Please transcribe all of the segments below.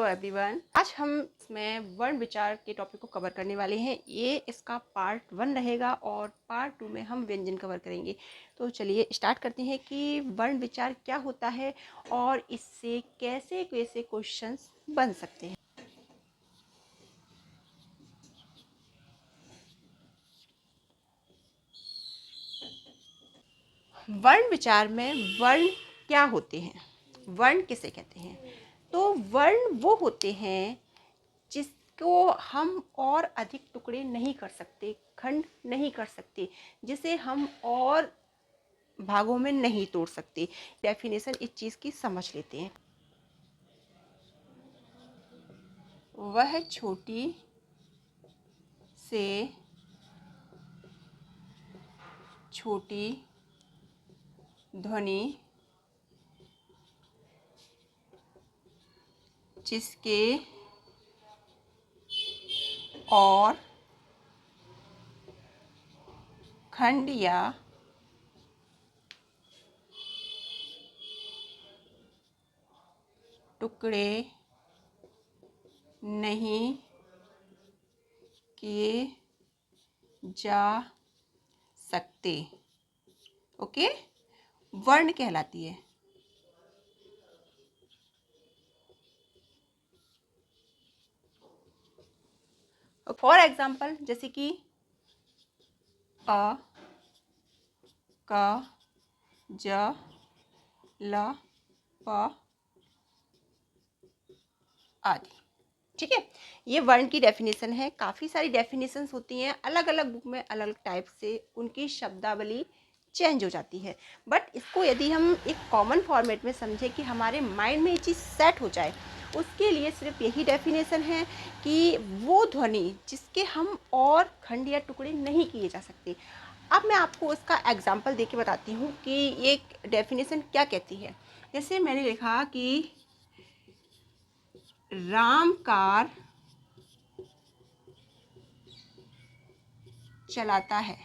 Everyone, आज हम इसमें वर्ण विचार के टॉपिक को कवर करने वाले हैं। ये इसका पार्ट 1 रहेगा और पार्ट 2 में हम व्यंजन कवर करेंगे। तो चलिए स्टार्ट करते हैं कि वर्ण विचार क्या होता है और इससे कैसे कैसे क्वेश्चंस बन सकते हैं। वर्ण विचार में वर्ण क्या होते हैं, वर्ण किसे कहते हैं? तो वर्ण वो होते हैं जिसको हम और अधिक टुकड़े नहीं कर सकते, खंड नहीं कर सकते, जिसे हम और भागों में नहीं तोड़ सकते। डेफिनेशन इस चीज़ की समझ लेते हैं। वह छोटी से छोटी ध्वनि जिसके और खंड या टुकड़े नहीं किए जा सकते, ओके, वर्ण कहलाती है। फॉर एग्जाम्पल जैसे कि अ, क, ज, ल, प आदि। ठीक है, ये वर्ण की डेफिनेशन है। काफ़ी सारी डेफिनेशंस होती हैं, अलग अलग बुक में अलग अलग टाइप से उनकी शब्दावली चेंज हो जाती है। बट इसको यदि हम एक कॉमन फॉर्मेट में समझें कि हमारे माइंड में ये चीज़ सेट हो जाए, उसके लिए सिर्फ यही डेफिनेशन है कि वो ध्वनि जिसके हम और खंड या टुकड़े नहीं किए जा सकते। अब मैं आपको उसका एग्जाम्पल दे के बताती हूँ कि ये डेफिनेशन क्या कहती है। जैसे मैंने लिखा कि राम कार चलाता है।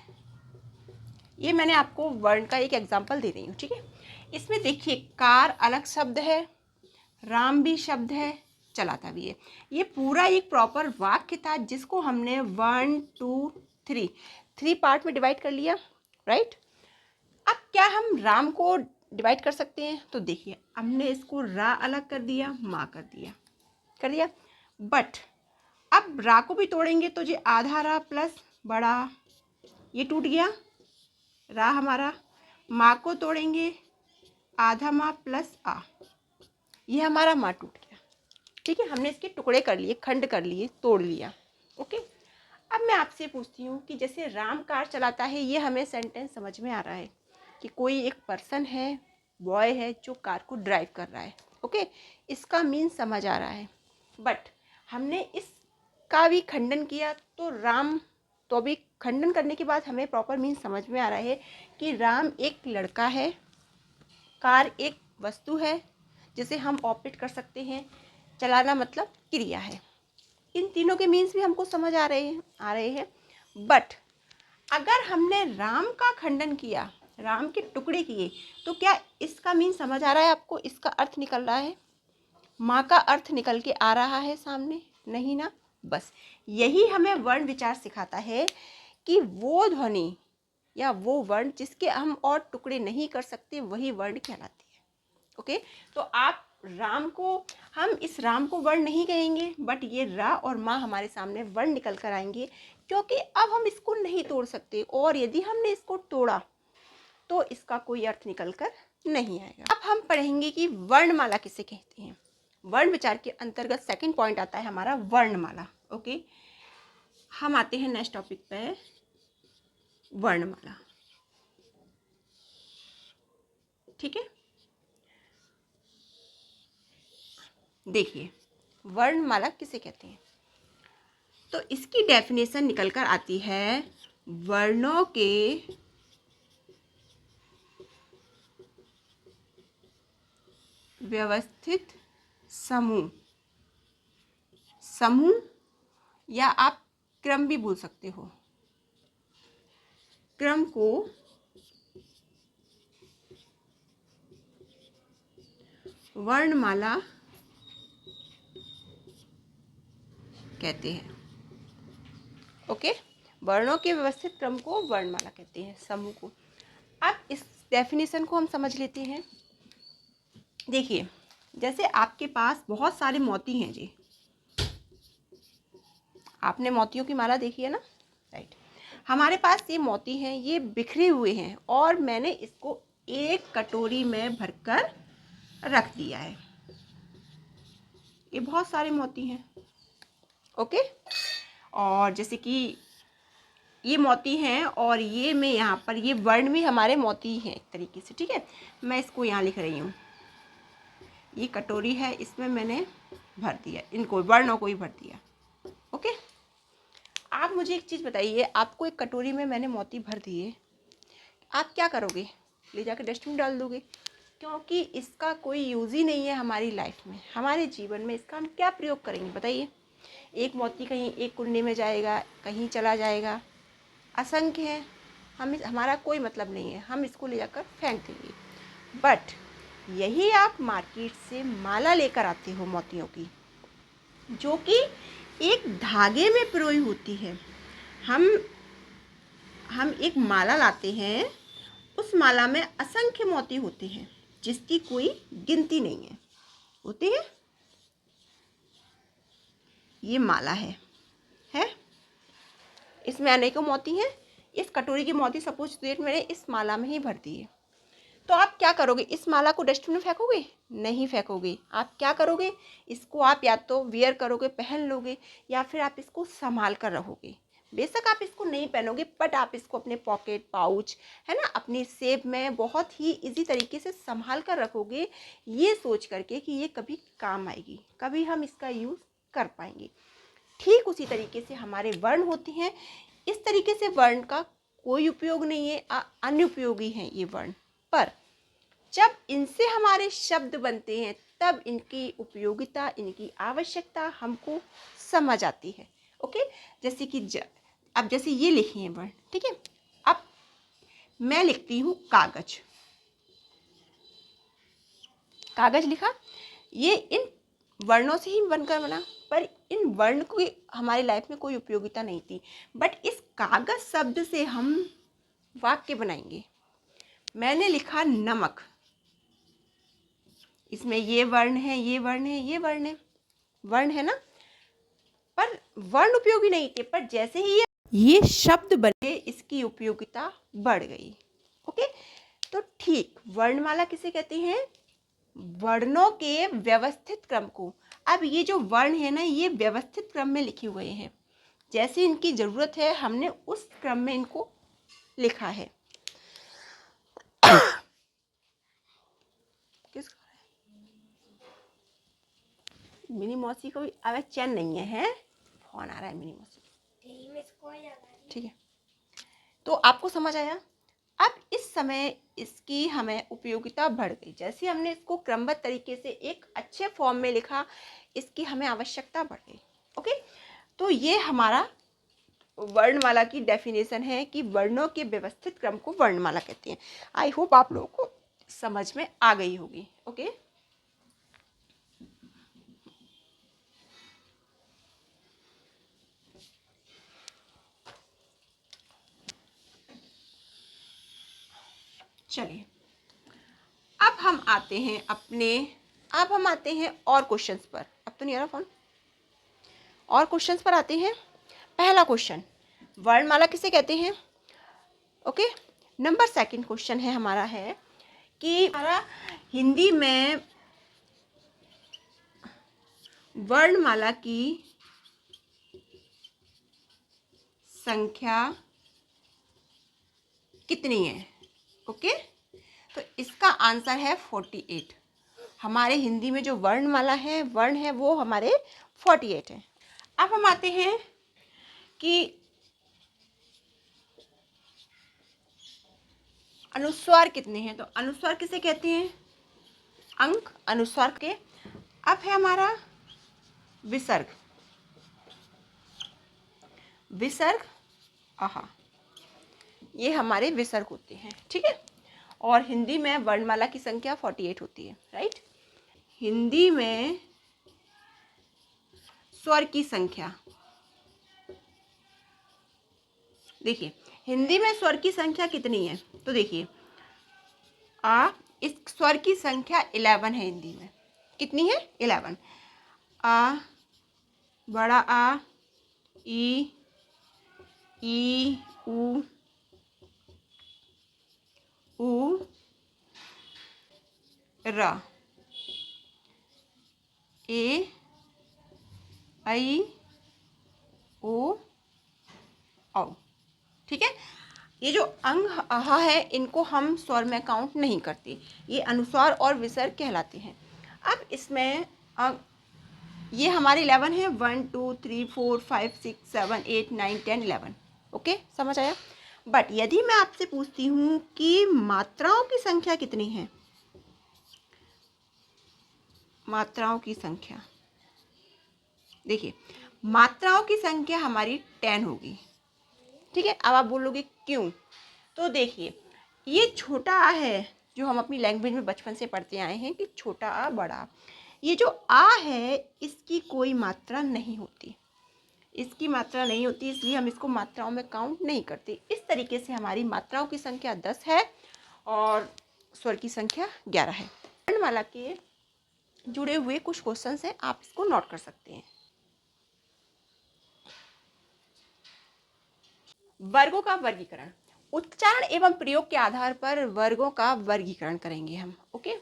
ये मैंने आपको वर्ण का एक एग्जाम्पल दे रही हूँ। ठीक है, इसमें देखिए कार अलग शब्द है, राम भी शब्द है, चलाता भी है। ये पूरा एक प्रॉपर वाक्य था जिसको हमने 1 2 3 पार्ट में डिवाइड कर लिया, राइट। अब क्या हम राम को डिवाइड कर सकते हैं? तो देखिए हमने इसको रा अलग कर दिया, माँ कर दिया। बट अब रा को भी तोड़ेंगे तो ये आधा रा प्लस बड़ा, ये टूट गया रा हमारा। माँ को तोड़ेंगे, आधा माँ प्लस आ, ये हमारा माँ टूट गया। ठीक है, हमने इसके टुकड़े कर लिए, खंड कर लिए, तोड़ लिया। ओके, अब मैं आपसे पूछती हूँ कि जैसे राम कार चलाता है, ये हमें सेंटेंस समझ में आ रहा है कि कोई एक पर्सन है, बॉय है जो कार को ड्राइव कर रहा है। ओके, इसका मीन समझ आ रहा है। बट हमने इसका भी खंडन किया तो राम, तो अभी खंडन करने के बाद हमें प्रॉपर मीन समझ में आ रहा है कि राम एक लड़का है, कार एक वस्तु है जिसे हम ऑपरेट कर सकते हैं, चलाना मतलब क्रिया है। इन तीनों के मीन्स भी हमको समझ आ रहे हैं। बट अगर हमने राम का खंडन किया, राम के टुकड़े किए, तो क्या इसका मीन समझ आ रहा है आपको? इसका अर्थ निकल रहा है, माँ का अर्थ निकल के आ रहा है सामने? नहीं ना। बस यही हमें वर्ण विचार सिखाता है कि वो ध्वनि या वो वर्ण जिसके हम और टुकड़े नहीं कर सकते, वही वर्ण कहलाती है। ओके, तो आप राम को, हम इस राम को वर्ण नहीं कहेंगे, बट ये रा और माँ हमारे सामने वर्ण निकल कर आएंगे, क्योंकि अब हम इसको नहीं तोड़ सकते, और यदि हमने इसको तोड़ा तो इसका कोई अर्थ निकल कर नहीं आएगा। अब हम पढ़ेंगे कि वर्णमाला किसे कहते हैं। वर्ण विचार के अंतर्गत सेकंड पॉइंट आता है हमारा वर्णमाला। ओके, हम आते हैं नेक्स्ट टॉपिक पे, वर्णमाला। ठीक है, देखिए वर्णमाला किसे कहते हैं। तो इसकी डेफिनेशन निकल कर आती है, वर्णों के व्यवस्थित समूह, समूह या आप क्रम भी बोल सकते हो, क्रम को वर्णमाला कहते हैं। ओके, वर्णों के व्यवस्थित क्रम को वर्णमाला कहते हैं, समूह को। अब इस डेफिनेशन को हम समझ लेते हैं। देखिए, जैसे आपके पास बहुत सारे मोती हैं जी, आपने मोतियों की माला देखी है ना, राइट। हमारे पास ये मोती हैं, ये बिखरे हुए हैं और मैंने इसको एक कटोरी में भरकर रख दिया है। ये बहुत सारे मोती हैं, ओके। और जैसे कि ये मोती हैं और ये मैं यहाँ पर, ये वर्ण भी हमारे मोती हैं एक तरीके से, ठीक है। मैं इसको यहाँ लिख रही हूँ, ये कटोरी है, इसमें मैंने भर दिया, इनको वर्णों को ही भर दिया। ओके, आप मुझे एक चीज़ बताइए, आपको एक कटोरी में मैंने मोती भर दिए, आप क्या करोगे? ले जाकर डस्टबिन डाल दोगे, क्योंकि इसका कोई यूज़ ही नहीं है हमारी लाइफ में, हमारे जीवन में इसका हम क्या प्रयोग करेंगे बताइए। एक मोती कहीं एक कुंडे में जाएगा, कहीं चला जाएगा, असंख्य है, हमारा कोई मतलब नहीं है, हम इसको ले जाकर फेंक देंगे। बट यही आप मार्केट से माला लेकर आते हो मोतियों की, जो कि एक धागे में पिरोई होती है। हम एक माला लाते हैं, उस माला में असंख्य मोती होते हैं जिसकी कोई गिनती नहीं है, होती है। ये माला है, इसमें अनेकों मोती हैं। इस कटोरी की मोती सपोज दैट मैंने इस माला में ही भर दी है, तो आप क्या करोगे? इस माला को डस्टबिन में फेंकोगे? नहीं फेंकोगे। आप क्या करोगे? इसको आप या तो वियर करोगे, पहन लोगे, या फिर आप इसको संभाल कर रखोगे। बेशक आप इसको नहीं पहनोगे, बट आप इसको अपने पॉकेट, पाउच, है ना, अपनी सेब में बहुत ही इजी तरीके से संभाल कर रखोगे, ये सोच करके कि ये कभी काम आएगी, कभी हम इसका यूज़ कर पाएंगे। ठीक उसी तरीके से हमारे वर्ण होते हैं। इस तरीके से वर्ण का कोई उपयोग नहीं है, अनुपयोगी हैं ये वर्ण, पर जब इनसे हमारे शब्द बनते हैं तब इनकी उपयोगिता, इनकी आवश्यकता हमको समझ आती है। ओके, जैसे कि अब जैसे ये लिखे हैं वर्ण, ठीक है। अब मैं लिखती हूँ कागज, कागज लिखा, ये इन वर्णों से ही बनकर बना, पर इन वर्ण की हमारी लाइफ में कोई उपयोगिता नहीं थी, बट इस कागज शब्द से हम वाक्य बनाएंगे। मैंने लिखा नमक, इसमें ये वर्ण है, ये वर्ण है, ये वर्ण है, वर्ण है ना, पर वर्ण उपयोगी नहीं थे, पर जैसे ही ये शब्द बने इसकी उपयोगिता बढ़ गई। ओके, तो ठीक वर्णमाला किसे कहते हैं? वर्णों के व्यवस्थित क्रम को। अब ये जो वर्ण है ना, ये व्यवस्थित क्रम में लिखे हुए हैं, जैसे इनकी ज़रूरत है हमने उस क्रम में इनको लिखा है। मिनी मौसी को भी अब चैन नहीं है, फोन आ रहा है मिनी मौसी, ठीक है। तो आपको समझ आया? अब इस समय इसकी हमें उपयोगिता बढ़ गई, जैसे हमने इसको क्रमबद्ध तरीके से एक अच्छे फॉर्म में लिखा, इसकी हमें आवश्यकता बढ़ गई। ओके, तो ये हमारा वर्णमाला की डेफिनेशन है कि वर्णों के व्यवस्थित क्रम को वर्णमाला कहते हैं। आई होप आप लोगों को समझ में आ गई होगी। ओके, चलिए अब हम आते हैं और क्वेश्चंस पर। अब तो नहीं आ रहा फोन, और क्वेश्चंस पर आते हैं। पहला क्वेश्चन, वर्णमाला किसे कहते हैं? ओके, नंबर सेकंड क्वेश्चन है हमारा, है कि हमारा हिंदी में वर्णमाला की संख्या कितनी है? ओके, तो इसका आंसर है 48। हमारे हिंदी में जो वर्णमाला है, वर्ण है, वो हमारे 48 है। अब हम आते हैं कि अनुस्वार कितने हैं? तो अनुस्वार किसे कहते हैं? अंक अनुस्वार के। अब है हमारा विसर्ग, विसर्ग आहा, ये हमारे विसर्ग होते हैं, ठीक है। और हिंदी में वर्णमाला की संख्या 48 होती है, राइट। हिंदी में स्वर की संख्या देखिए हिंदी में स्वर की संख्या कितनी है, तो देखिए इस स्वर की संख्या 11 है हिंदी में। कितनी है? 11। आ, बड़ा आ, ई, ऊ, र, ए, आई, ओ, औ। ठीक है, ये जो अंग आहा है इनको हम स्वर में काउंट नहीं करते, ये अनुस्वार और विसर्ग कहलाते हैं। अब इसमें ये हमारे 11 है, 1 2 3 4 5 6 7 8 9 10 11। ओके, समझ आया। बट यदि मैं आपसे पूछती हूँ कि मात्राओं की संख्या कितनी है, मात्राओं की संख्या, देखिए मात्राओं की संख्या हमारी 10 होगी। ठीक है, अब आप बोलोगे क्यों, तो देखिए ये छोटा आ है जो हम अपनी लैंग्वेज में बचपन से पढ़ते आए हैं कि छोटा आ बड़ा आ। ये जो आ है इसकी कोई मात्रा नहीं होती, इसकी मात्रा नहीं होती, इसलिए हम इसको मात्राओं में काउंट नहीं करते। इस तरीके से हमारी मात्राओं की संख्या 10 है और स्वर की संख्या 11 है। वर्णमाला के जुड़े हुए कुछ क्वेश्चन हैं, आप इसको नोट कर सकते हैं। वर्गों का वर्गीकरण, उच्चारण एवं प्रयोग के आधार पर वर्गों का वर्गीकरण करेंगे हम। ओके,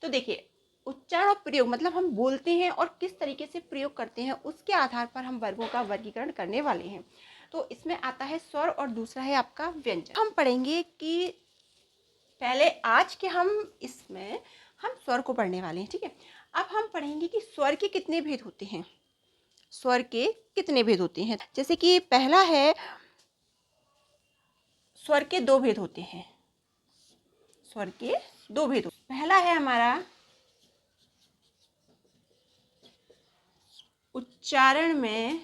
तो देखिए उच्चारण और प्रयोग मतलब हम बोलते हैं और किस तरीके से प्रयोग करते हैं उसके आधार पर हम वर्गों का वर्गीकरण करने वाले हैं। तो इसमें आता है स्वर और दूसरा है आपका व्यंजन। हम पढ़ेंगे कि पहले आज के इसमें हम स्वर को पढ़ने वाले हैं। ठीक है, अब हम पढ़ेंगे कि स्वर के कितने भेद होते हैं, स्वर के कितने भेद होते हैं। जैसे कि पहला है स्वर के 2 भेद होते हैं, स्वर के 2 भेद। पहला है हमारा उच्चारण में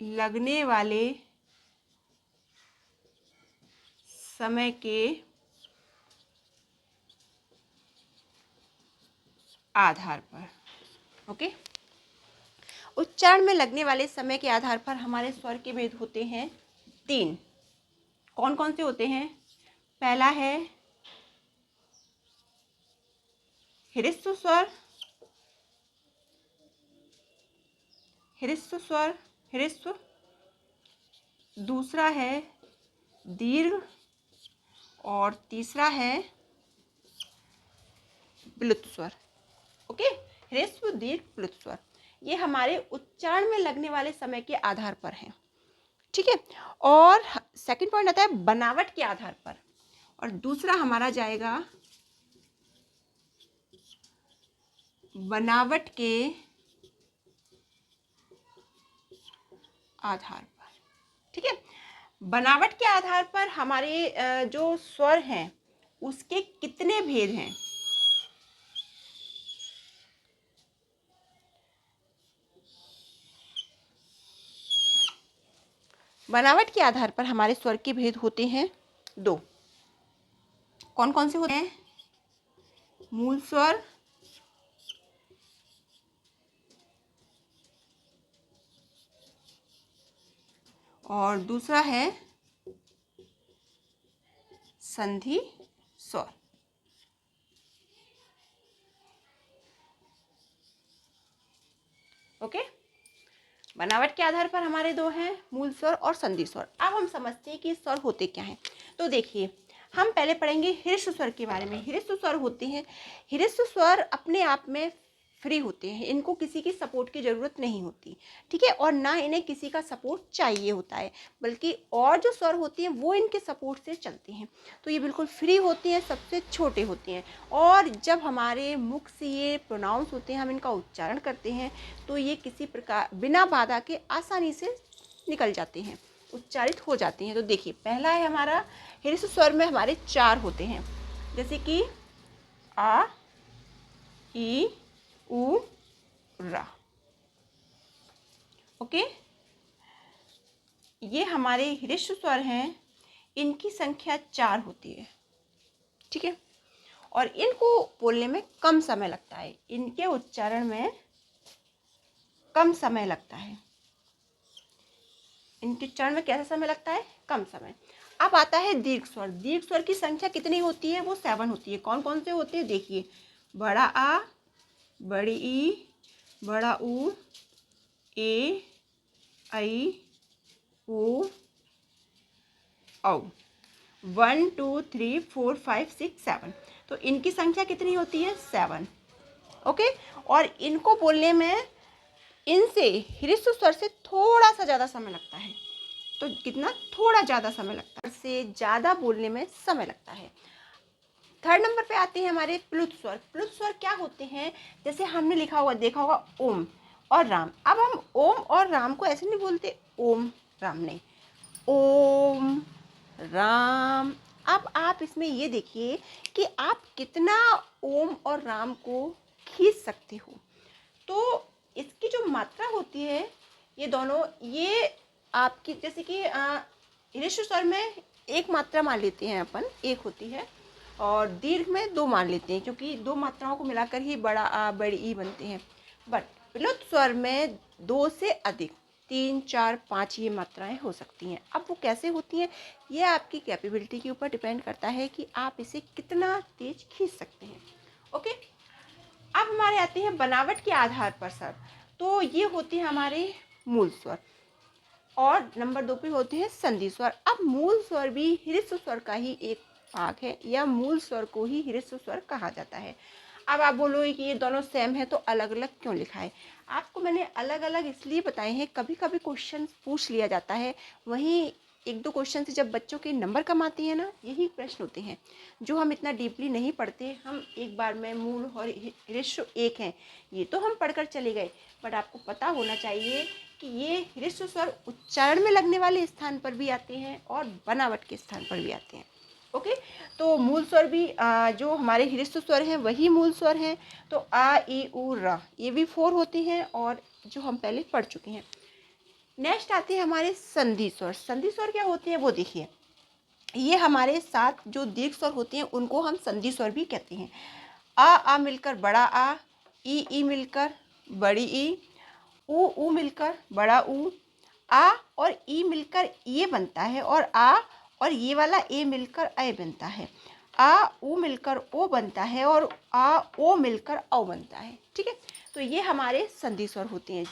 लगने वाले समय के आधार पर। ओके, उच्चारण में लगने वाले समय के आधार पर हमारे स्वर के भेद होते हैं 3। कौन कौन से होते हैं? पहला है ह्रस्व स्वर, ह्रस्व स्वर, ह्रस्व। दूसरा है दीर्घ और तीसरा है प्लुत स्वर। ओके, ह्रस्व, दीर्घ, प्लुत स्वर ये हमारे उच्चारण में लगने वाले समय के आधार पर हैं। ठीक है, और सेकंड पॉइंट आता है बनावट के आधार पर, और दूसरा हमारा जाएगा बनावट के आधार पर। ठीक है, बनावट के आधार पर हमारे जो स्वर हैं उसके कितने भेद हैं। बनावट के आधार पर हमारे स्वर के भेद होते हैं 2। कौन कौन से होते हैं? मूल स्वर और दूसरा है संधि स्वर। ओके, बनावट के आधार पर हमारे 2 हैं, मूल स्वर और संधि स्वर। अब हम समझते हैं कि स्वर होते क्या हैं। तो देखिए हम पहले पढ़ेंगे ह्रस्व स्वर के बारे में। ह्रस्व स्वर होते हैं, ह्रस्व स्वर अपने आप में फ्री होते हैं, इनको किसी की सपोर्ट की ज़रूरत नहीं होती। ठीक है, और ना इन्हें किसी का सपोर्ट चाहिए होता है, बल्कि और जो स्वर होती हैं वो इनके सपोर्ट से चलते हैं। तो ये बिल्कुल फ्री होते हैं, सबसे छोटे होते हैं, और जब हमारे मुख से ये प्रोनाउंस होते हैं, हम इनका उच्चारण करते हैं तो ये किसी प्रकार बिना बाधा के आसानी से निकल जाते हैं, उच्चारित हो जाते हैं। तो देखिए पहला है हमारा ह्रस्व स्वर में हमारे 4 होते हैं, जैसे कि आ, ई, ऊ, रा। ओके, ये हमारे ह्रस्व स्वर हैं, इनकी संख्या 4 होती है। ठीक है, और इनको बोलने में कम समय लगता है, इनके उच्चारण में कम समय लगता है। इनके उच्चारण में कैसा समय लगता है? कम समय। अब आता है दीर्घ स्वर। दीर्घ स्वर की संख्या कितनी होती है? वो 7 होती है। कौन कौन से होते हैं देखिए, बड़ा आ, बड़ी ई, बड़ा ऊ, ए, आई, ओ, औ। 1 2 3 4 5 6 7। तो इनकी संख्या कितनी होती है? 7। ओके। और इनको बोलने में इनसे ह्रस्व स्वर से थोड़ा सा ज़्यादा समय लगता है। तो कितना? थोड़ा ज़्यादा समय लगता है, से ज़्यादा बोलने में समय लगता है। थर्ड नंबर पे आते हैं हमारे प्लुत स्वर। प्लुत स्वर क्या होते हैं? जैसे हमने लिखा हुआ देखा होगा ओम और राम। अब हम ओम और राम को ऐसे नहीं बोलते ओम राम, नहीं, ओम राम। अब आप इसमें ये देखिए कि आप कितना ओम और राम को खींच सकते हो। तो इसकी जो मात्रा होती है, ये दोनों, ये आपकी जैसे कि ह्रस्व स्वर में एक मात्रा मान लेते हैं अपन, एक होती है, और दीर्घ में 2 मान लेते हैं, क्योंकि 2 मात्राओं को मिलाकर ही बड़ा आ बड़ी ई बनते हैं। बट प्लुत स्वर में 2 से अधिक, 3 4 5 ये मात्राएं हो सकती हैं। अब वो कैसे होती हैं, ये आपकी कैपेबिलिटी के ऊपर डिपेंड करता है कि आप इसे कितना तेज खींच सकते हैं। ओके। अब हमारे आते हैं बनावट के आधार पर स्वर। तो ये होते हैं हमारे मूल स्वर, और नंबर 2 पे होते हैं संधि स्वर। अब मूल स्वर भी ह्रस्व स्वर का ही एक भाग है, या मूल स्वर को ही ह्रस्व स्वर कहा जाता है। अब आप बोलोगे कि ये दोनों सेम है तो अलग अलग क्यों लिखा है? आपको मैंने अलग अलग इसलिए बताए हैं, कभी कभी क्वेश्चन पूछ लिया जाता है, वहीं 1-2 क्वेश्चन से जब बच्चों के नंबर कम आते हैं ना, यही प्रश्न होते हैं जो हम इतना डीपली नहीं पढ़ते। हम एक बार में मूल और ह्रस्व एक हैं ये तो हम पढ़कर चले गए, बट आपको पता होना चाहिए कि ये ह्रस्व स्वर उच्चारण में लगने वाले स्थान पर भी आते हैं और बनावट के स्थान पर भी आते हैं। ओके। तो मूल स्वर भी जो हमारे ह्रस्व स्वर हैं वही मूल स्वर हैं। तो आ, ई, उ, र, ये भी 4 होते हैं, और जो हम पहले पढ़ चुके हैं। नेक्स्ट आते हैं हमारे संधि स्वर। संधि स्वर क्या होते हैं वो देखिए, ये हमारे साथ जो दीर्घ स्वर होते हैं उनको हम संधि स्वर भी कहते हैं। आ मिलकर बड़ा आ, ई मिलकर बड़ी ई, ऊ मिलकर बड़ा ऊ, आ और ई मिलकर ये बनता है, और आ और ये वाला ए मिलकर ऐ बनता है। आ ऊ मिलकर ओ बनता है, और आ ओ मिलकर औ बनता है। ठीक है। तो ये हमारे संधि स्वर होते हैं।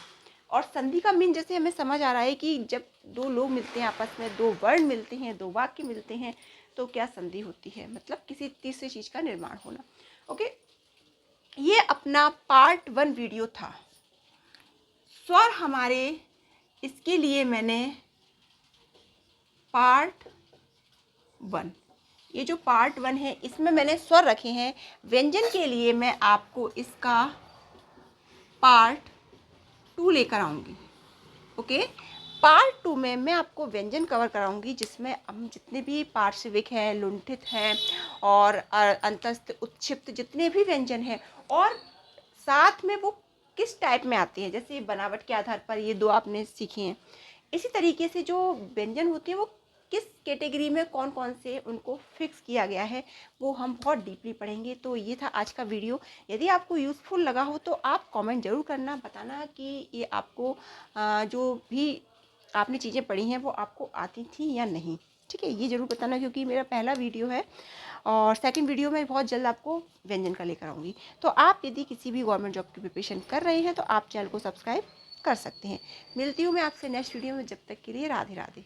और संधि का मीन जैसे हमें समझ आ रहा है कि जब 2 लोग मिलते हैं आपस में, 2 वर्ण मिलते हैं, 2 वाक्य मिलते हैं, तो क्या संधि होती है? मतलब किसी तीसरी चीज़ का निर्माण होना। ओके। ये अपना पार्ट 1 वीडियो था। स्वर हमारे, इसके लिए मैंने पार्ट 1, ये जो पार्ट 1 है इसमें मैंने स्वर रखे हैं। व्यंजन के लिए मैं आपको इसका पार्ट 2 लेकर आऊँगी। ओके। पार्ट 2 में मैं आपको व्यंजन कवर कराऊंगी, जिसमें हम जितने भी पार्श्विक हैं, लुंठित हैं, और अंतस्थ, उत्क्षिप्त, जितने भी व्यंजन हैं, और साथ में वो किस टाइप में आते हैं। जैसे बनावट के आधार पर ये 2 आपने सीखे हैं, इसी तरीके से जो व्यंजन होते हैं वो किस कैटेगरी में कौन कौन से उनको फिक्स किया गया है, वो हम बहुत डीपली पढ़ेंगे। तो ये था आज का वीडियो। यदि आपको यूज़फुल लगा हो तो आप कमेंट ज़रूर करना, बताना कि ये आपको जो भी आपने चीज़ें पढ़ी हैं वो आपको आती थी या नहीं। ठीक है, ये ज़रूर बताना, क्योंकि मेरा पहला वीडियो है, और सेकंड वीडियो में बहुत जल्द आपको व्यंजन का लेकर आऊँगी। तो आप यदि किसी भी गवर्नमेंट जॉब की प्रिपरेशन कर रहे हैं तो आप चैनल को सब्सक्राइब कर सकते हैं। मिलती हूँ मैं आपसे नेक्स्ट वीडियो में, जब तक के लिए राधे राधे।